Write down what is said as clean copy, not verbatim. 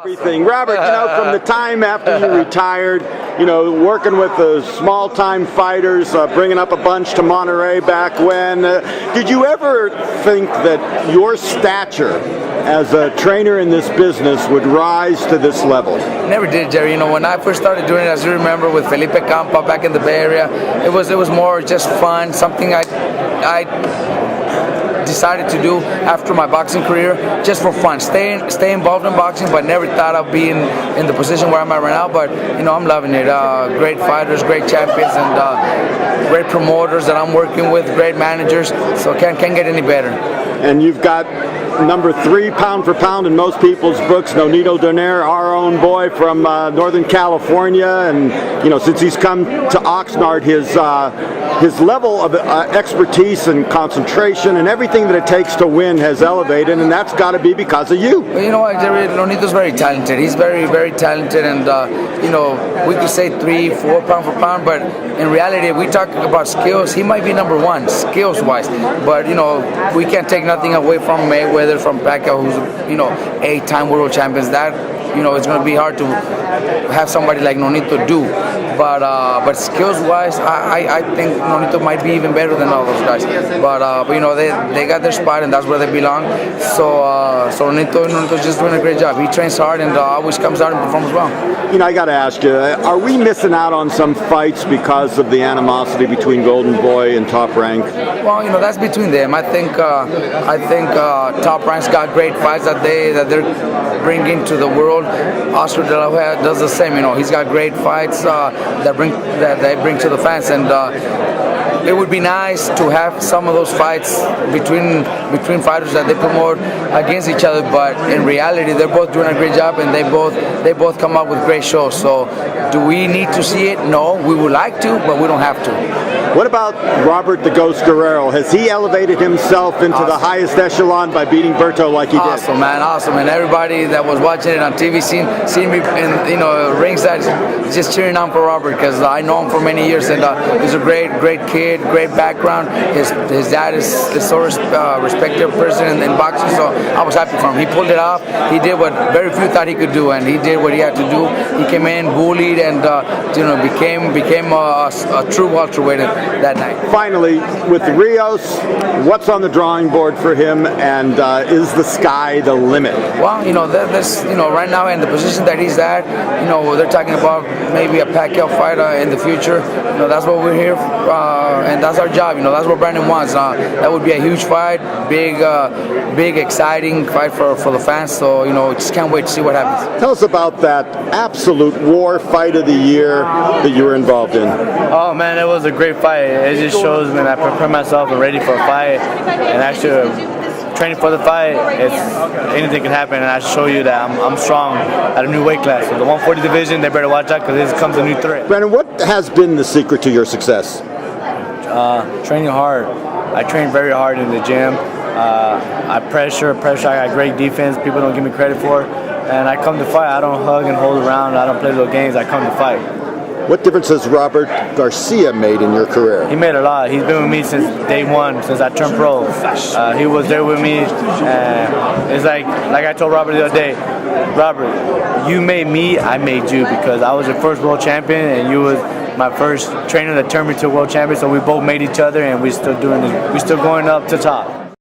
everything. Robert, from the time after you retired, working with the small-time fighters, bringing up a bunch to Monterey back when, did you ever think that your stature as a trainer in this business would rise to this level? Never did, Jerry. When I first started doing it, as you remember, with Felipe Campa back in the Bay Area, it was more just fun, something I decided to do after my boxing career, just for fun. Stay involved in boxing, but never thought I'd be in the position where I'm at right now. But I'm loving it. Great fighters, great champions, and great promoters that I'm working with, great managers. So can't get any better. And you've got number 3 pound for pound in most people's books, Nonito Donaire, our own boy from Northern California, and since he's come to Oxnard, his level of expertise and concentration and everything that it takes to win has elevated, and that's got to be because of you. Well, you know what, Jerry, Nonito's very talented. He's very, very talented, and we could say 3-4 pound for pound, but in reality, if we talk about skills, he might be number 1 skills-wise. But we can't take nothing away from Mayweather, from Pacquiao, who's 8-time world champions. That it's going to be hard to have somebody like Nonito do. But skills-wise, I think Nonito might be even better than all those guys. But they got their spot, and that's where they belong. So Nonito's just doing a great job. He trains hard and always comes out and performs well. I got to ask you, are we missing out on some fights because of the animosity between Golden Boy and Top Rank? Well, that's between them. I think Top Rank's got great fights that they're bringing to the world. Oscar De La Hoya does the same. He's got great fights that they bring to the fans, and it would be nice to have some of those fights between fighters that they promote against each other. But in reality, they're both doing a great job, and they both come up with great shows. So, do we need to see it? No, we would like to, but we don't have to. What about Robert the Ghost Guerrero? Has he elevated himself into the highest echelon by beating Berto like he did? Awesome, man, awesome. And everybody that was watching it on TV, seeing me in ringside, just cheering on for Robert, because I know him for many years, and he's a great kid, great background. His dad is so respected person in boxing, so I was happy for him. He pulled it off. He did what very few thought he could do, and he did what he had to do. He came in, bullied, and became a true welterweight that night. Finally, with Rios, what's on the drawing board for him, and is the sky the limit? Well, right now in the position that he's at, they're talking about maybe a Pacquiao fight in the future. That's what we're here, and that's our job. That's what Brandon wants. That would be a huge fight, big, exciting fight for the fans. So just can't wait to see what happens. Tell us about that absolute war fight of the year that you were involved in. Oh man, it was a great fight. It just shows when I prepare myself and ready for a fight, and actually training for the fight, anything can happen, and I show you that I'm strong at a new weight class. So the 140 division, they better watch out, because this comes a new threat. Brandon, what has been the secret to your success? Training hard. I train very hard in the gym. I pressure. I got great defense. People don't give me credit for it. And I come to fight. I don't hug and hold around. I don't play little games. I come to fight. What difference has Robert Garcia made in your career? He made a lot. He's been with me since day 1, since I turned pro. He was there with me. It's like I told Robert the other day, Robert, you made me, I made you, because I was your first world champion, and you was my first trainer that turned me to a world champion. So we both made each other, and we're still doing this. We're still going up to top.